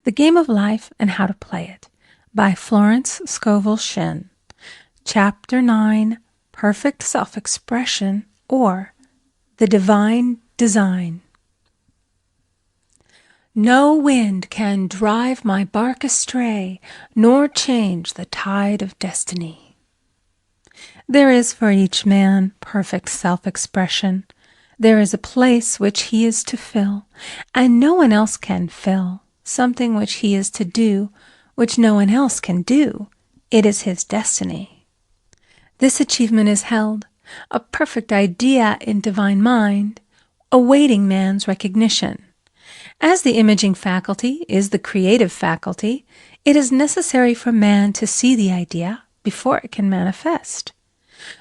The Game of Life and How to Play It by Florence Scovel Shinn. Chapter 9, Perfect Self-Expression, or The Divine Design. No wind can drive my bark astray, nor change the tide of destiny. There is for each man perfect self-expression. There is a place which he is to fill, and no one else can fill. Something which he is to do, which no one else can do. It is his destiny. This achievement is held, a perfect idea in divine mind, awaiting man's recognition. As the imaging faculty is the creative faculty, it is necessary for man to see the idea before it can manifest.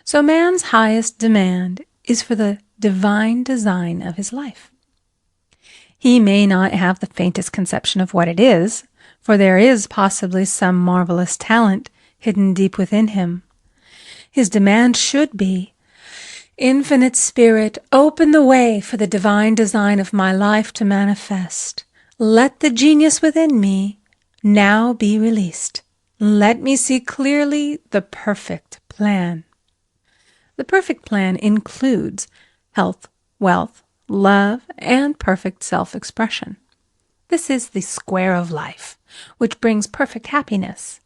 So man's highest demand is for the divine design of his life. He may not have the faintest conception of what it is, for there is possibly some marvelous talent hidden deep within him. His demand should be, Infinite Spirit, open the way for the divine design of my life to manifest. Let the genius within me now be released. Let me see clearly the perfect plan. The perfect plan includes health, wealth, love, and perfect self-expression. This is the square of life, which brings perfect happiness.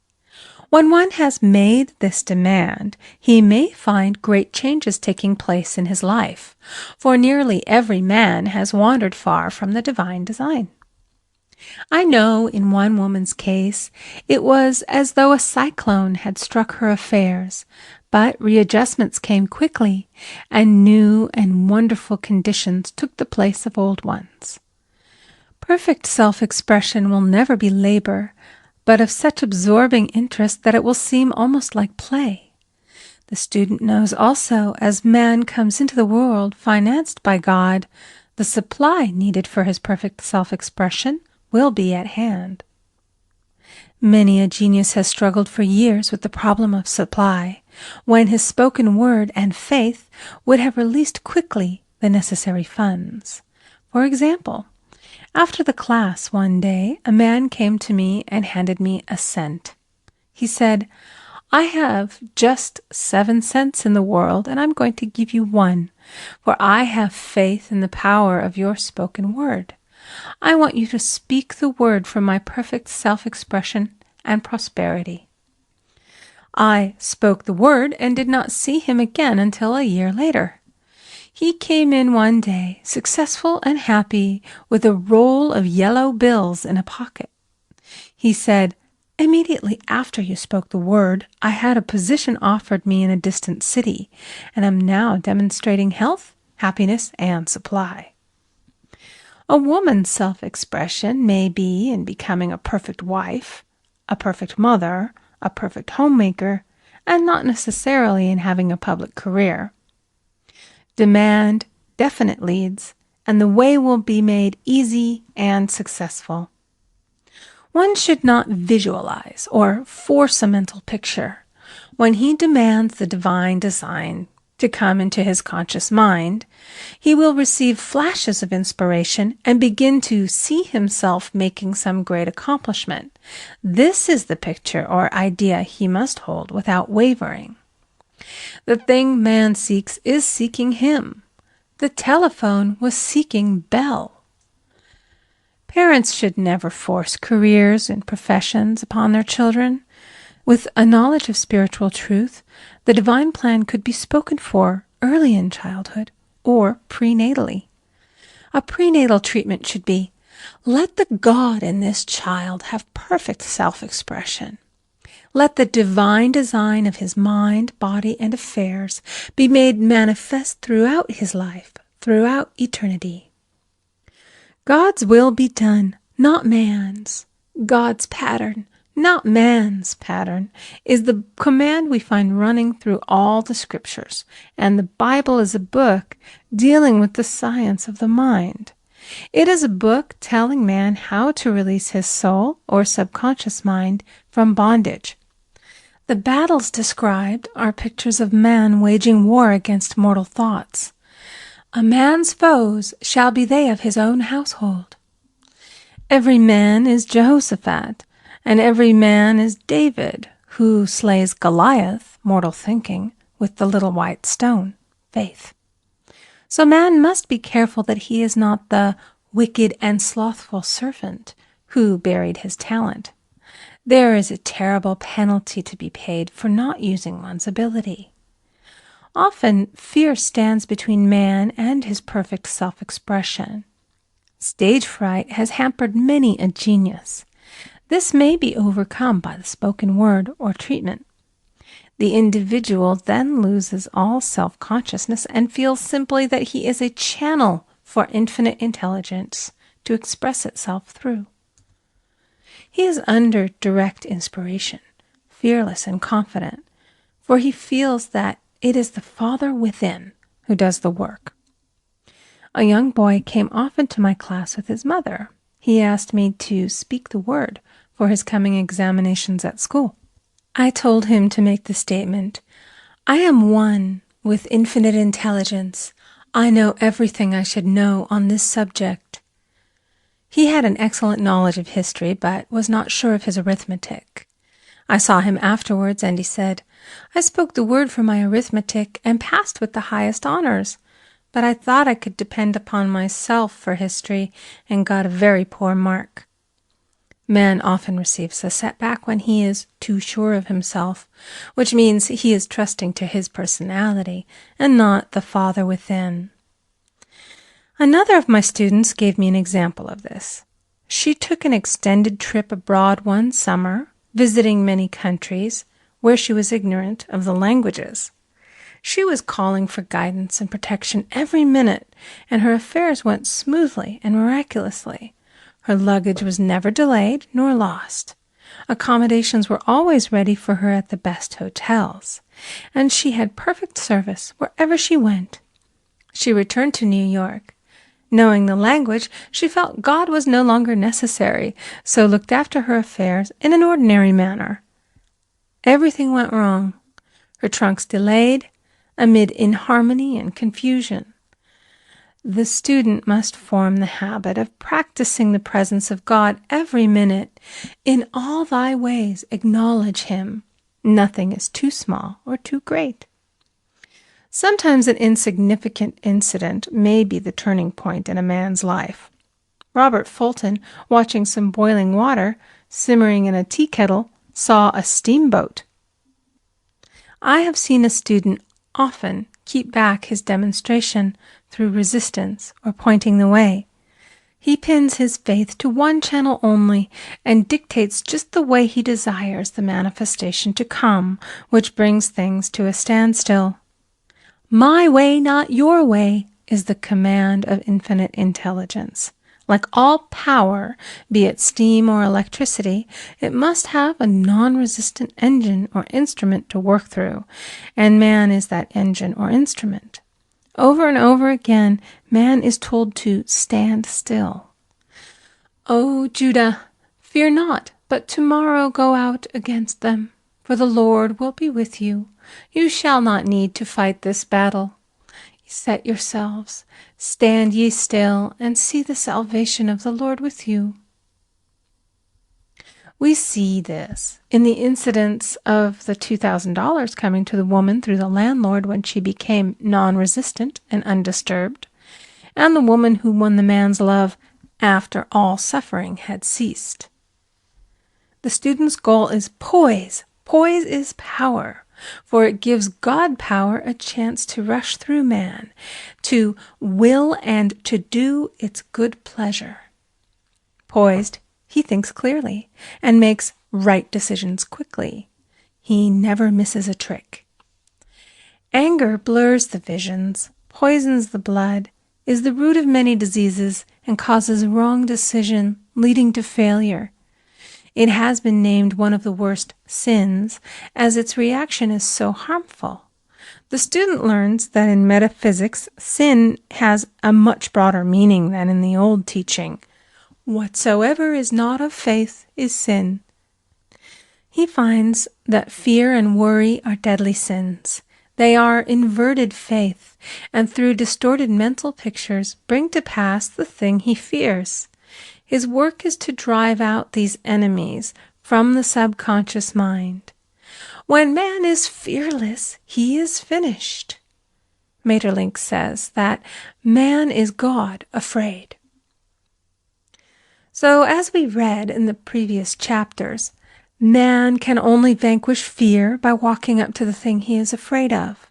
When one has made this demand, he may find great changes taking place in his life, for nearly every man has wandered far from the divine design. I know in one woman's case it was as though a cyclone had struck her affairs, but readjustments came quickly, and new and wonderful conditions took the place of old ones. Perfect self-expression will never be labor, but of such absorbing interest that it will seem almost like play. The student knows also, as man comes into the world financed by God, the supply needed for his perfect self-expression will be at hand. Many a genius has struggled for years with the problem of supply, when his spoken word and faith would have released quickly the necessary funds. For example, after the class one day, a man came to me and handed me a cent. He said, "I have just 7 cents in the world, and I'm going to give you 1, for I have faith in the power of your spoken word. I want you to speak the word for my perfect self-expression and prosperity." I spoke the word and did not see him again until a year later. He came in one day, successful and happy, with a roll of yellow bills in a pocket. He said, "Immediately after you spoke the word, I had a position offered me in a distant city, and am now demonstrating health, happiness, and supply." A woman's self-expression may be in becoming a perfect wife, a perfect mother, a perfect homemaker, and not necessarily in having a public career. Demand definite leads, and the way will be made easy and successful. One should not visualize or force a mental picture. When he demands the divine design to come into his conscious mind, he will receive flashes of inspiration and begin to see himself making some great accomplishment. This is the picture or idea he must hold without wavering. The thing man seeks is seeking him. The telephone was seeking Bell. Parents should never force careers and professions upon their children. With a knowledge of spiritual truth, the divine plan could be spoken for early in childhood or prenatally. A prenatal treatment should be, let the God in this child have perfect self-expression. Let the divine design of his mind, body, and affairs be made manifest throughout his life, throughout eternity. God's will be done, not man's. God's pattern, not man's pattern, is the command we find running through all the scriptures, and the Bible is a book dealing with the science of the mind. It is a book telling man how to release his soul or subconscious mind from bondage. The battles described are pictures of man waging war against mortal thoughts. A man's foes shall be they of his own household. Every man is Jehoshaphat, and every man is David, who slays Goliath, mortal thinking, with the little white stone, faith. So man must be careful that he is not the wicked and slothful servant who buried his talent. There is a terrible penalty to be paid for not using one's ability. Often, fear stands between man and his perfect self-expression. Stage fright has hampered many a genius. This may be overcome by the spoken word or treatment. The individual then loses all self-consciousness and feels simply that he is a channel for infinite intelligence to express itself through. He is under direct inspiration, fearless and confident, for he feels that it is the Father within who does the work. A young boy came often to my class with his mother. He asked me to speak the word for his coming examinations at school. I told him to make the statement, "I am one with infinite intelligence. I know everything I should know on this subject." He had an excellent knowledge of history, but was not sure of his arithmetic. I saw him afterwards, and he said, "I spoke the word for my arithmetic and passed with the highest honors, but I thought I could depend upon myself for history and got a very poor mark." Man often receives a setback when he is too sure of himself, which means he is trusting to his personality and not the Father within. Another of my students gave me an example of this. She took an extended trip abroad one summer, visiting many countries where she was ignorant of the languages. She was calling for guidance and protection every minute, and her affairs went smoothly and miraculously. Her luggage was never delayed nor lost. Accommodations were always ready for her at the best hotels, and she had perfect service wherever she went. She returned to New York. Knowing the language, she felt God was no longer necessary, so looked after her affairs in an ordinary manner. Everything went wrong. Her trunks delayed, amid inharmony and confusion. The student must form the habit of practicing the presence of God every minute. In all thy ways acknowledge him. Nothing is too small or too great. Sometimes an insignificant incident may be the turning point in a man's life. Robert Fulton, watching some boiling water simmering in a tea kettle, saw a steamboat. I have seen a student often keep back his demonstration through resistance or pointing the way. He pins his faith to one channel only and dictates just the way he desires the manifestation to come, which brings things to a standstill. My way, not your way, is the command of infinite intelligence. Like all power, be it steam or electricity, it must have a non-resistant engine or instrument to work through, and man is that engine or instrument. Over and over again, man is told to stand still. O Judah, fear not, but tomorrow go out against them, for the Lord will be with you. You shall not need to fight this battle. Set yourselves, stand ye still, and see the salvation of the Lord with you. We see this in the incidents of the $2,000 coming to the woman through the landlord when she became non-resistant and undisturbed, and the woman who won the man's love after all suffering had ceased. The student's goal is poise. Poise is power, for it gives God power a chance to rush through man, to will and to do its good pleasure. Poised, he thinks clearly and makes right decisions quickly. He never misses a trick. Anger blurs the visions, poisons the blood, is the root of many diseases, and causes wrong decision, leading to failure. It has been named one of the worst sins, as its reaction is so harmful. The student learns that in metaphysics, sin has a much broader meaning than in the old teaching. Whatsoever is not of faith is sin. He finds that fear and worry are deadly sins. They are inverted faith, and through distorted mental pictures bring to pass the thing he fears. His work is to drive out these enemies from the subconscious mind. When man is fearless, he is finished. Maeterlinck says that man is God afraid. So, as we read in the previous chapters, man can only vanquish fear by walking up to the thing he is afraid of.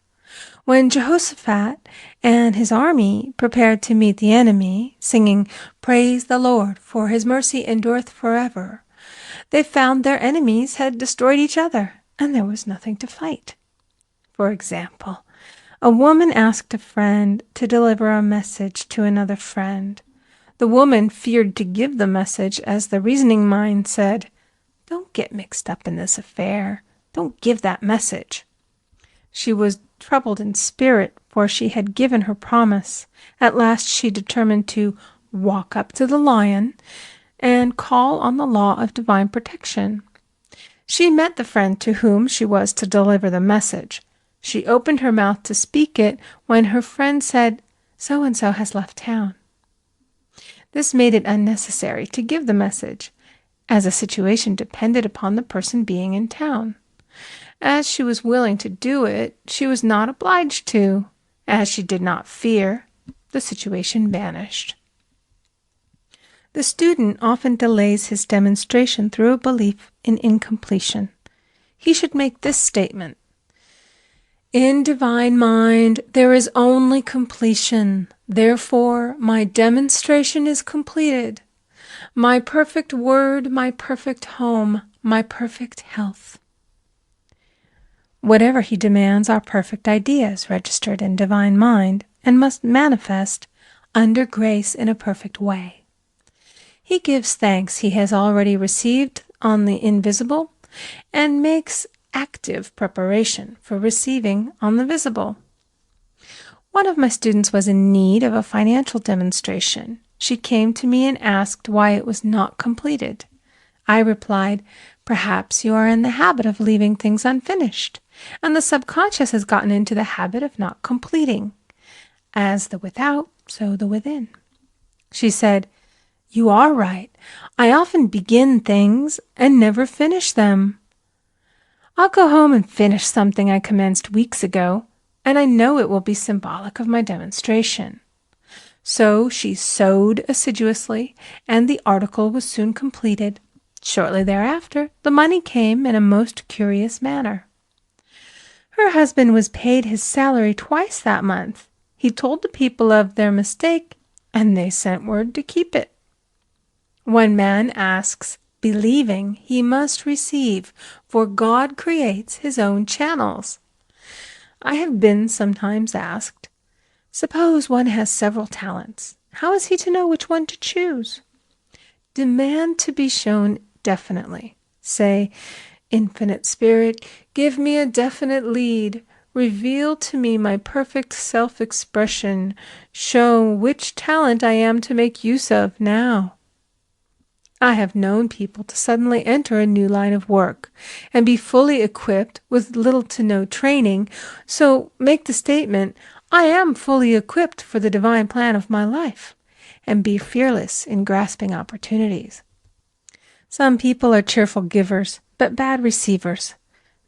When Jehoshaphat and his army prepared to meet the enemy, singing, "Praise the Lord, for his mercy endureth forever," they found their enemies had destroyed each other, and there was nothing to fight. For example, a woman asked a friend to deliver a message to another friend. The woman feared to give the message, as the reasoning mind said, "Don't get mixed up in this affair. Don't give that message." She was troubled in spirit, for she had given her promise. At last she determined to walk up to the lion and call on the law of divine protection. She met the friend to whom she was to deliver the message. She opened her mouth to speak it when her friend said, "So-and-so has left town." This made it unnecessary to give the message, as the situation depended upon the person being in town. As she was willing to do it, she was not obliged to. As she did not fear, the situation vanished. The student often delays his demonstration through a belief in incompletion. He should make this statement: "In divine mind, there is only completion. Therefore, my demonstration is completed. My perfect word, my perfect home, my perfect health." Whatever he demands are perfect ideas registered in divine mind and must manifest under grace in a perfect way. He gives thanks he has already received on the invisible and makes active preparation for receiving on the visible. One of my students was in need of a financial demonstration. She came to me and asked why it was not completed. I replied, "Perhaps you are in the habit of leaving things unfinished, and the subconscious has gotten into the habit of not completing. As the without, so the within." She said, "You are right. I often begin things and never finish them. I'll go home and finish something I commenced weeks ago, and I know it will be symbolic of my demonstration." So she sewed assiduously, and the article was soon completed. Shortly thereafter, the money came in a most curious manner. Her husband was paid his salary twice that month. He told the people of their mistake, and they sent word to keep it. When man asks, believing, he must receive, for God creates his own channels. I have been sometimes asked, suppose one has several talents, how is he to know which one to choose? Demand to be shown definitely. Say, "Infinite Spirit, give me a definite lead. Reveal to me my perfect self-expression. Show which talent I am to make use of now." I have known people to suddenly enter a new line of work and be fully equipped with little to no training, so make the statement, "I am fully equipped for the divine plan of my life," and be fearless in grasping opportunities. Some people are cheerful givers, but bad receivers.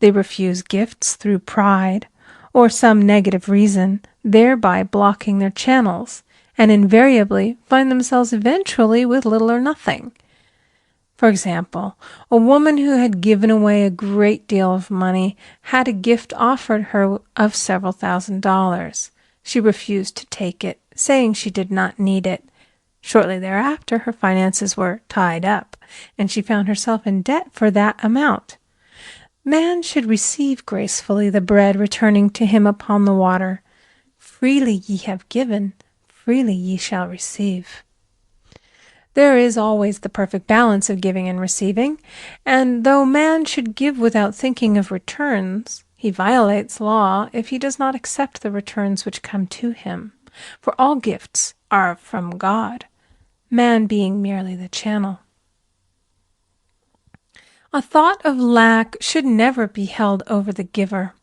They refuse gifts through pride or some negative reason, thereby blocking their channels, and invariably find themselves eventually with little or nothing. For example, a woman who had given away a great deal of money had a gift offered her of several $1,000s. She refused to take it, saying she did not need it. Shortly thereafter, her finances were tied up, and she found herself in debt for that amount. Man should receive gracefully the bread returning to him upon the water. Freely ye have given, freely ye shall receive. There is always the perfect balance of giving and receiving, and though man should give without thinking of returns, he violates law if he does not accept the returns which come to him, for all gifts are from God, man being merely the channel. A thought of lack should never be held over the giver.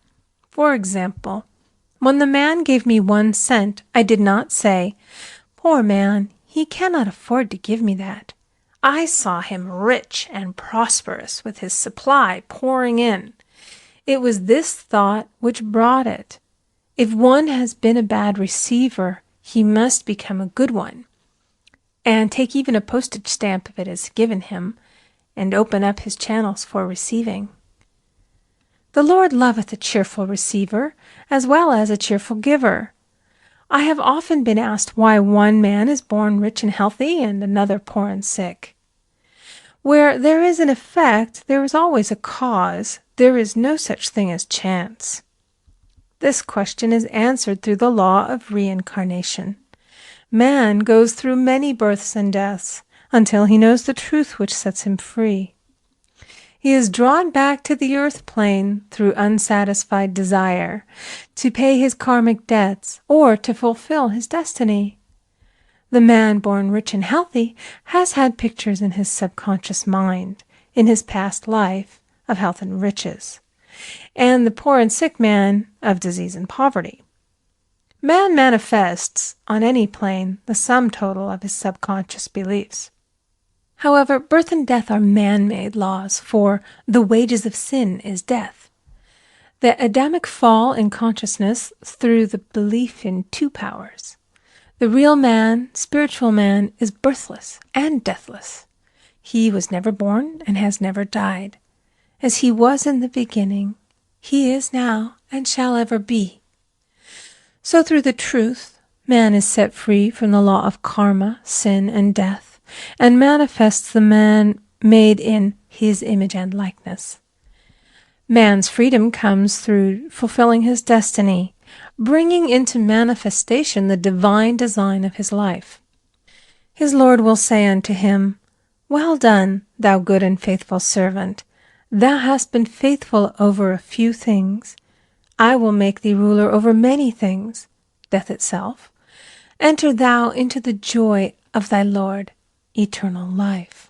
For example, when the man gave me 1 cent, I did not say, "Poor man, he cannot afford to give me that. I saw him rich and prosperous, with his supply pouring in. It was this thought which brought it. If one has been a bad receiver, he must become a good one, and take even a postage stamp if it is given him, and open up his channels for receiving. The Lord loveth a cheerful receiver, as well as a cheerful giver. I have often been asked why one man is born rich and healthy, and another poor and sick. Where there is an effect, there is always a cause. There is no such thing as chance. This question is answered through the law of reincarnation. Man goes through many births and deaths until he knows the truth which sets him free. He is drawn back to the earth plane through unsatisfied desire, to pay his karmic debts or to fulfill his destiny. The man born rich and healthy has had pictures in his subconscious mind, in his past life, of health and riches, and the poor and sick man of disease and poverty. Man manifests on any plane the sum total of his subconscious beliefs. However, birth and death are man-made laws, for the wages of sin is death. The Adamic fall in consciousness through the belief in two powers. The real man, spiritual man, is birthless and deathless. He was never born and has never died. As he was in the beginning, he is now and shall ever be. So through the truth, man is set free from the law of karma, sin, and death, and manifests the man made in his image and likeness. Man's freedom comes through fulfilling his destiny, bringing into manifestation the divine design of his life. His Lord will say unto him, "Well done, thou good and faithful servant. Thou hast been faithful over a few things. I will make thee ruler over many things," death itself. "Enter thou into the joy of thy Lord, eternal life."